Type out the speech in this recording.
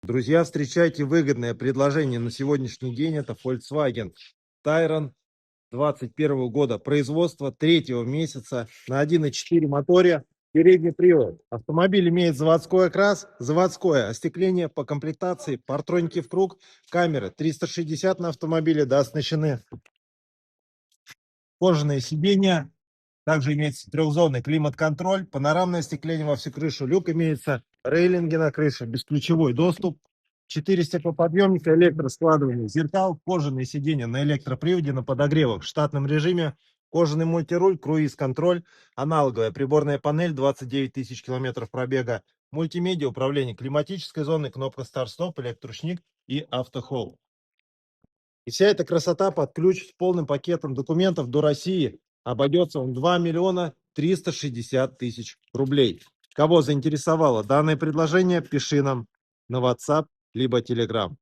Друзья, встречайте выгодное предложение на сегодняшний день. Это Volkswagen Tayron 21 года производства, третьего месяца, на 1.4 моторе, передний привод. Автомобиль имеет заводской окрас, заводское остекление по комплектации, партроники в круг, камеры 360 на автомобиле, да, оснащены кожаные сиденья. Также имеется трехзонный климат-контроль, панорамное остекление во всю крышу, люк имеется, рейлинги на крыше, бесключевой доступ, 4 стеклоподъемника, электроскладывание зеркал, кожаные сиденья на электроприводе, на подогревах в штатном режиме, кожаный мультируль, круиз-контроль, аналоговая приборная панель, 29 тысяч километров пробега, мультимедиа, управление климатической зоной, кнопка старт-стоп, электроручник и автохолл. И вся эта красота под ключ с полным пакетом документов до России. Обойдется он 2 миллиона 360 тысяч рублей. Кого заинтересовало данное предложение, пиши нам на WhatsApp либо Telegram.